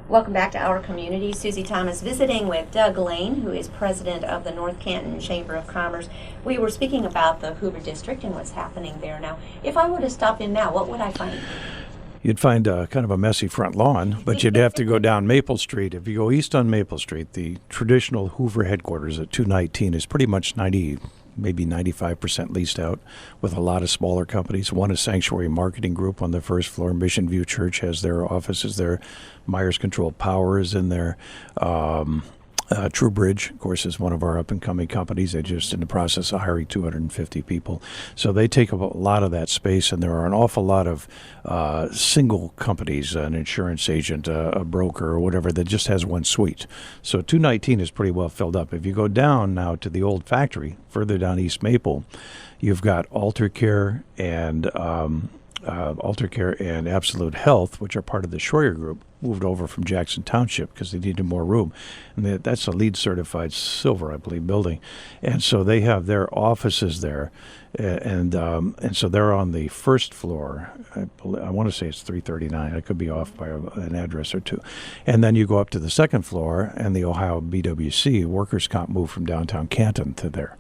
Welcome back to Our Community. Susie Thomas visiting with Doug Lane, who is president of the North Canton Chamber of Commerce. We were speaking about the Hoover District and what's happening there now. If I were to stop in now, what would I find? You'd find kind of a messy front lawn, but you'd have to go down Maple Street. If you go east on Maple Street, the traditional Hoover headquarters at 219 is pretty much maybe 95% leased out, with a lot of smaller companies. One is Sanctuary Marketing Group on the first floor. Mission View Church has their offices there. Myers Control Power is in there. True Bridge, of course, is one of our up-and-coming companies. They're just in the process of hiring 250 people. So they take up a lot of that space, and there are an awful lot of single companies, an insurance agent, a broker, or whatever, that just has one suite. So 219 is pretty well filled up. If you go down now to the old factory, further down East Maple, you've got Alter Care and Absolute Health, which are part of the Schroyer Group, moved over from Jackson Township because they needed more room. And that's a LEED certified silver, I believe, building. And so they have their offices there. And so they're on the first floor. I want to say it's 339. I could be off by an address or two. And then you go up to the second floor, and the Ohio BWC workers' comp moved from downtown Canton to there.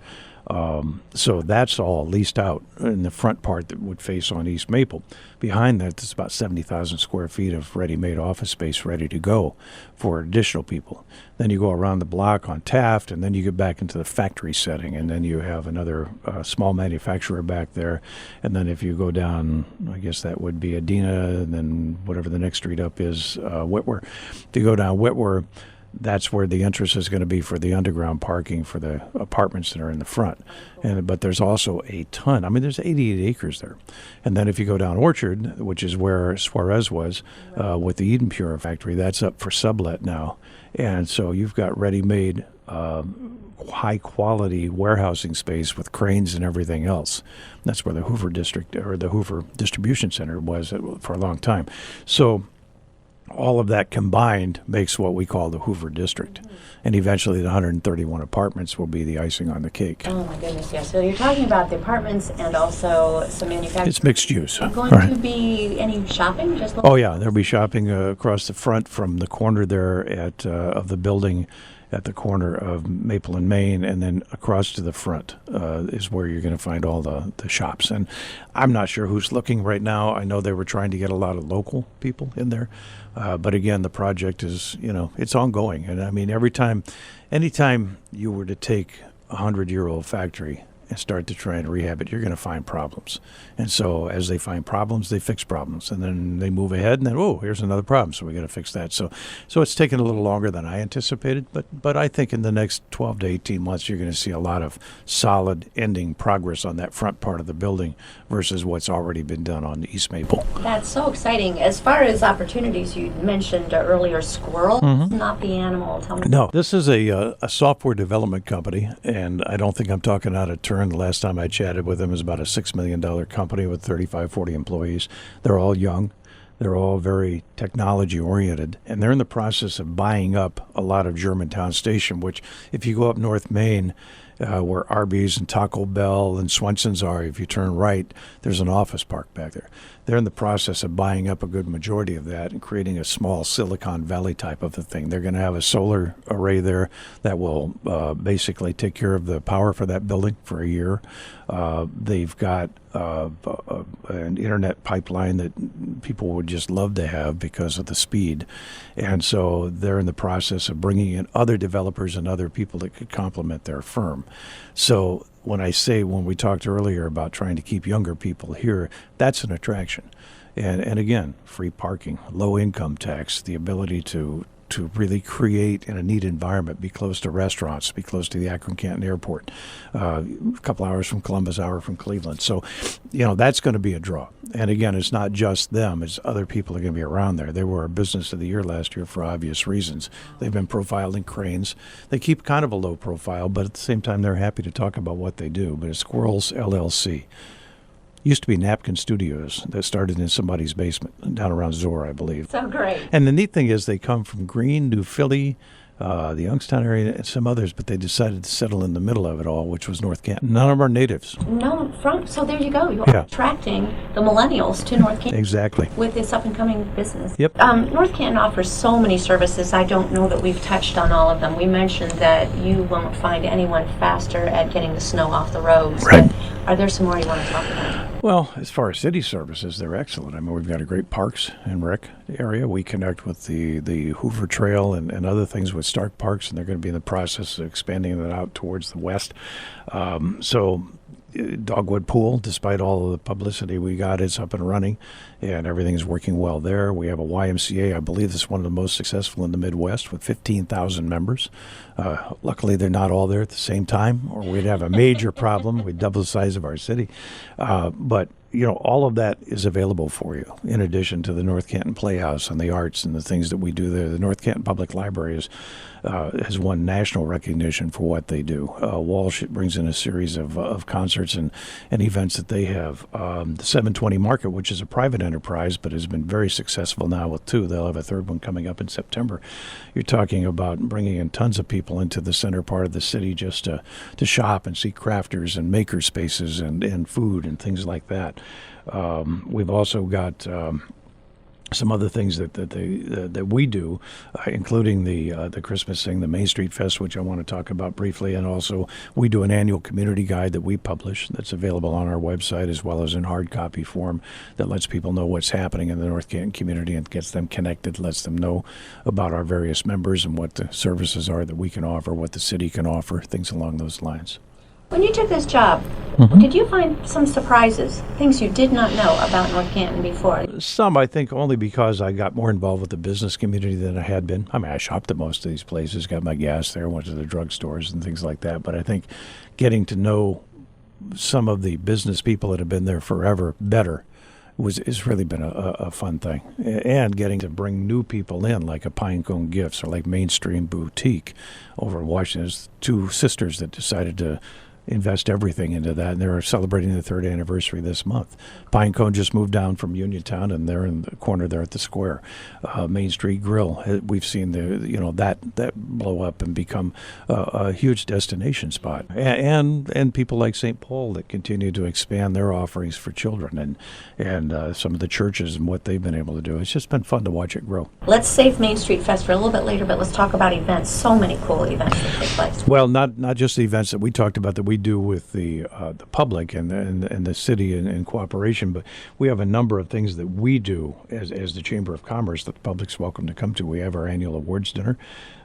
So that's all leased out in the front part that would face on East Maple. Behind that, there's about 70,000 square feet of ready-made office space ready to go for additional people. Then you go around the block on Taft, and then you get back into the factory setting, and then you have another small manufacturer back there. And then if you go down, I guess that would be Adena, and then whatever the next street up is, Whitwer. If you go down Whitwer, that's where the entrance is going to be for the underground parking for the apartments that are in the front. But there's also a ton. I mean, there's 88 acres there. And then if you go down Orchard, which is where Suarez was with the Eden Pure factory, that's up for sublet now. And so you've got ready-made, high-quality warehousing space with cranes and everything else. That's where the Hoover District, or the Hoover Distribution Center was for a long time. So all of that combined makes what we call the Hoover District. And eventually the 131 apartments will be the icing on the cake. Oh, my goodness, yes. So you're talking about the apartments and also some manufacturing. It's mixed use. Going to be any shopping? Oh, yeah. There'll be shopping across the front from the corner there of the building at the corner of Maple and Main, and then across to the front is where you're going to find all the shops. And I'm not sure who's looking right now. I know they were trying to get a lot of local people in there. But again, the project is, it's ongoing. And I mean, anytime you were to take a 100-year-old factory and start to try and rehab it, you're going to find problems. And so as they find problems, they fix problems. And then they move ahead, and then, here's another problem, so we got to fix that. So it's taken a little longer than I anticipated, but I think in the next 12 to 18 months, you're going to see a lot of solid ending progress on that front part of the building versus what's already been done on East Maple. That's so exciting. As far as opportunities, you mentioned earlier Squirrel, not the animal. Tell me. No, this is a software development company, and I don't think I'm talking out of turn. The last time I chatted with them, is about a $6 million company with 35, 40 employees. They're all young. They're all very technology-oriented, and they're in the process of buying up a lot of Germantown Station, which, if you go up North Main, where Arby's and Taco Bell and Swenson's are, if you turn right, there's an office park back there. They're in the process of buying up a good majority of that and creating a small Silicon Valley type of a thing. They're going to have a solar array there that will basically take care of the power for that building for a year. They've got an internet pipeline that people would just love to have because of the speed. And so they're in the process of bringing in other developers and other people that could complement their firm. So when we talked earlier about trying to keep younger people here, that's an attraction. And again, free parking, low income tax, the ability to really create in a neat environment, be close to restaurants, be close to the Akron-Canton Airport, a couple hours from Columbus, hour from Cleveland. So, that's going to be a draw. And again, it's not just them, it's other people are going to be around there. They were our Business of the Year last year for obvious reasons. They've been profiled in cranes. They keep kind of a low profile, but at the same time, they're happy to talk about what they do. But it's Squirrel LLC. Used to be Napkin Studios that started in somebody's basement down around Zora, I believe. So great. And the neat thing is they come from Greene, New Philly, the Youngstown area, and some others, but they decided to settle in the middle of it all, which was North Canton. None of them are natives. No, so there you go. You're Yeah. attracting the millennials to North Canton. Exactly. With this up-and-coming business. Yep. North Canton offers so many services. I don't know that we've touched on all of them. We mentioned that you won't find anyone faster at getting the snow off the roads. Right. But are there some more you want to talk about? Well, as far as city services, they're excellent. I mean, we've got a great parks and rec area. We connect with the Hoover Trail and other things with Stark Parks, and they're going to be in the process of expanding that out towards the west. Dogwood Pool, despite all of the publicity we got, is up and running, and everything's working well there. We have a YMCA, I believe it's one of the most successful in the Midwest, with 15,000 members. Luckily, they're not all there at the same time, or we'd have a major problem. We'd double the size of our city. But all of that is available for you, in addition to the North Canton Playhouse and the arts and the things that we do there. The North Canton Public Library has won national recognition for what they do. Walsh brings in a series of concerts and events that they have. The 720 Market, which is a private enterprise but has been very successful now with two. They'll have a third one coming up in September. You're talking about bringing in tons of people into the center part of the city just to shop and see crafters and maker spaces and food and things like that. We've also got some other things that we do, including the Christmas thing, the Main Street Fest, which I want to talk about briefly, and also we do an annual community guide that we publish that's available on our website as well as in hard copy form that lets people know what's happening in the North Canton community and gets them connected, lets them know about our various members and what the services are that we can offer, what the city can offer, things along those lines. When you took this job, did you find some surprises, things you did not know about North Canton before? Some, I think, only because I got more involved with the business community than I had been. I mean, I shopped at most of these places, got my gas there, went to the drugstores and things like that. But I think getting to know some of the business people that have been there forever better has really been a fun thing. And getting to bring new people in, like a Pinecone Gifts or like Mainstream Boutique over in Washington. There's two sisters that decided to invest everything into that, and they're celebrating the third anniversary this month. Pinecone just moved down from Uniontown, and they're in the corner there at the square. Main Street Grill, we've seen that blow up and become a huge destination spot, and people like St. Paul that continue to expand their offerings for children, and some of the churches and what they've been able to do. It's just been fun to watch it grow. Let's save Main Street Fest for a little bit later, but let's talk about events. So many cool events that take place. Well, not just the events that we talked about that we do with the public and the city in cooperation, but we have a number of things that we do as the Chamber of Commerce that the public's welcome to come to. We have our annual awards dinner.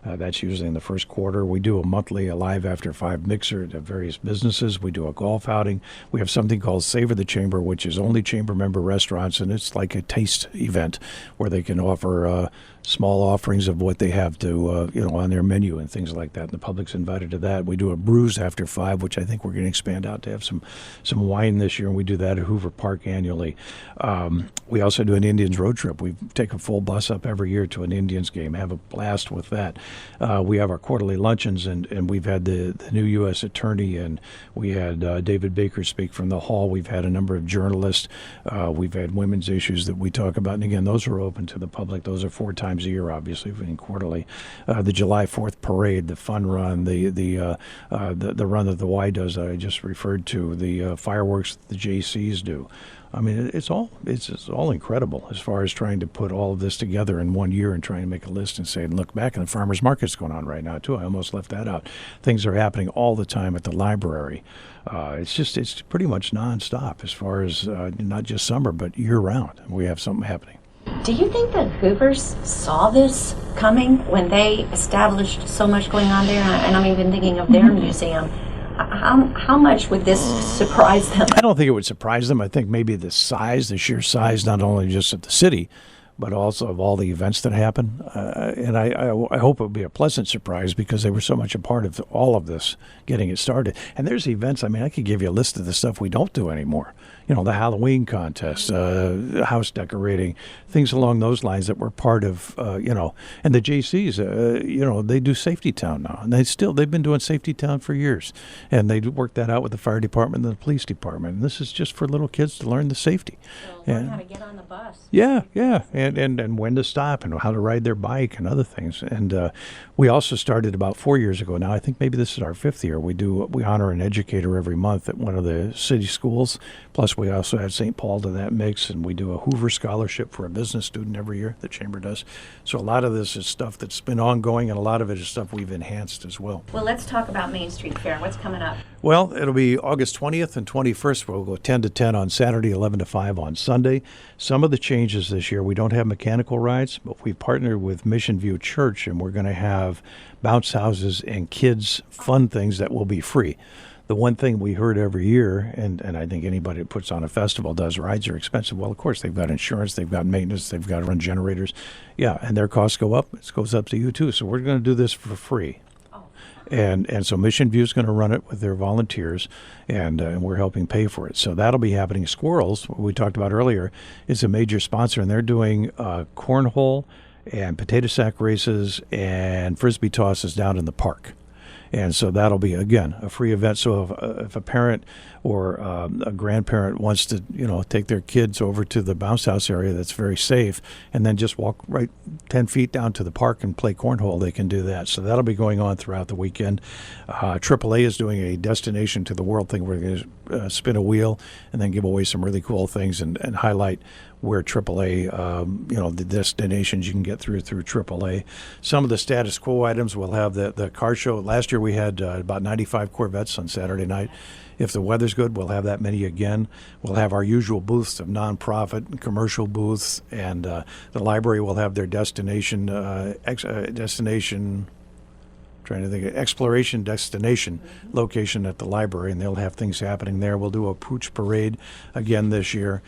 That's usually in the first quarter. We do a monthly Alive After 5 mixer at various businesses. We do a golf outing. We have something called Savor the Chamber, which is only chamber member restaurants, and it's like a taste event where they can offer small offerings of what they have to, on their menu and things like that. And the public's invited to that. We do a Brews After 5, which I think we're going to expand out to have some wine this year, and we do that at Hoover Park annually. We also do an Indians road trip. We take a full bus up every year to an Indians game, have a blast with that. We have our quarterly luncheons, and we've had the new U.S. Attorney, and we had David Baker speak from the hall. We've had a number of journalists. We've had women's issues that we talk about, and again, those are open to the public. Those are 4 times a year, obviously, and quarterly. The July 4th parade, the fun run, the run that the Y does that I just referred to, the fireworks that the JCs do. I mean, it's all incredible as far as trying to put all of this together in 1 year and trying to make a list and say, and look back, and the farmers market's going on right now too. I almost left that out. Things are happening all the time at the library. It's pretty much nonstop as far as not just summer but year round. We have something happening. Do you think that Hoovers saw this coming when they established so much going on there? And I'm even thinking of their museum. How much would this surprise them? I don't think it would surprise them. I think maybe the sheer size, not only just of the city, but also of all the events that happen. And I hope it will be a pleasant surprise because they were so much a part of all of this, getting it started. And there's events, I mean, I could give you a list of the stuff we don't do anymore. The Halloween contest, house decorating, things along those lines that were part of, and the JCs, they do Safety Town now. And they've been doing Safety Town for years. And they worked that out with the fire department and the police department. And this is just for little kids to learn the safety. Learn how to get on the bus. Yeah. and when to stop and how to ride their bike and other things. And we also started about 4 years ago now. I think maybe this is our 5th year. We honor an educator every month at one of the city schools. Plus, we also add St. Paul to that mix, and we do a Hoover scholarship for a business student every year. The chamber does. So a lot of this is stuff that's been ongoing, and a lot of it is stuff we've enhanced as well. Well, let's talk about Main Street Fair. What's coming up? Well, it'll be August 20th and 21st. We'll go 10 to 10 on Saturday, 11 to 5 on Sunday. Some of the changes this year, we don't have mechanical rides, but we've partnered with Mission View Church, and we're going to have bounce houses and kids' fun things that will be free. The one thing we heard every year, and I think anybody that puts on a festival does, rides are expensive. Well, of course, they've got insurance, they've got maintenance, they've got to run generators. Yeah, and their costs go up. It goes up to you, too. So we're going to do this for free. And so Mission View is going to run it with their volunteers, and we're helping pay for it. So that'll be happening. Squirrels, what we talked about earlier, is a major sponsor, and they're doing cornhole and potato sack races and frisbee tosses down in the park. And so that'll be, again, a free event. So if a parent or a grandparent wants to, take their kids over to the bounce house area that's very safe and then just walk right 10 feet down to the park and play cornhole, they can do that. So that'll be going on throughout the weekend. AAA is doing a Destination to the World thing. We're going to spin a wheel and then give away some really cool things and highlight where AAA, the destinations you can get through AAA. Some of the status quo items, we'll have the car show. Last year we had about 95 Corvettes on Saturday night. If the weather's good, we'll have that many again. We'll have our usual booths of nonprofit and commercial booths, and the library will have their destination exploration destination location at the library, and they'll have things happening there. We'll do a pooch parade again this year.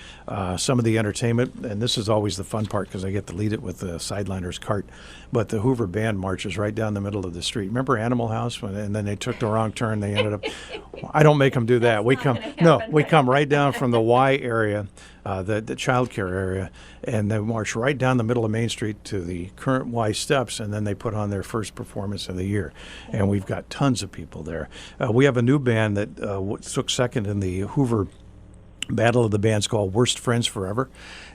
Some of the entertainment, and this is always the fun part because I get to lead it with the Sideliner's cart, but the Hoover Band marches right down the middle of the street. Remember Animal House? And then they took the wrong turn. They ended up, I don't make them do that. We come right down from the Y area, the child care area, and they march right down the middle of Main Street to the current Y steps, and then they put on their first performance of the year. And we've got tons of people there. We have a new band that took second in the Hoover Battle of the Bands called Worst Friends Forever.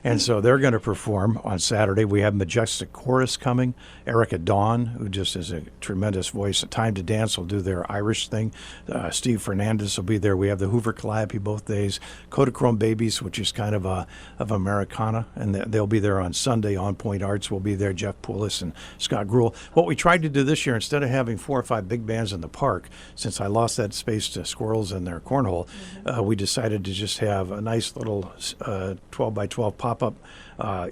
And so they're going to perform on Saturday. We have Majestic Chorus coming. Erica Dawn, who just is a tremendous voice. Time to Dance will do their Irish thing. Steve Fernandez will be there. We have the Hoover Calliope both days. Kodachrome Babies, which is kind of Americana, and they'll be there on Sunday. On Point Arts will be there. Jeff Poulos and Scott Gruel. What we tried to do this year, instead of having 4 or 5 big bands in the park, since I lost that space to Squirrels and their cornhole, we decided to just have a nice little 12 by 12 pop-up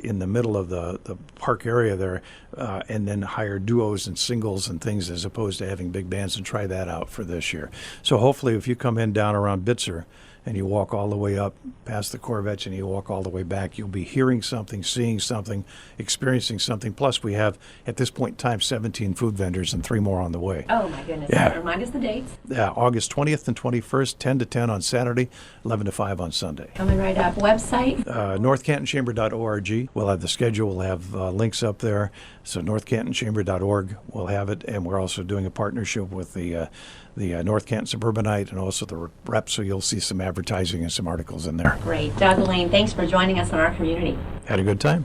in the middle of the park area there, and then hire duos and singles and things as opposed to having big bands, and try that out for this year. So hopefully if you come in down around Bitzer and you walk all the way up past the Corvettes and you walk all the way back, you'll be hearing something, seeing something, experiencing something. Plus we have, at this point in time, 17 food vendors and 3 more on the way. Oh my goodness. Yeah. Remind us the dates. Yeah, August 20th and 21st, 10 to 10 on Saturday, 11 to 5 on Sunday. Coming right up. Website? NorthCantonChamber.org. We'll have the schedule. We'll have links up there. So NorthCantonChamber.org will have it. And we're also doing a partnership with the North Canton Suburbanite and also the Rep, so you'll see some advertising and some articles in there. Great. Doug Lane, thanks for joining us on Our Community. Had a good time.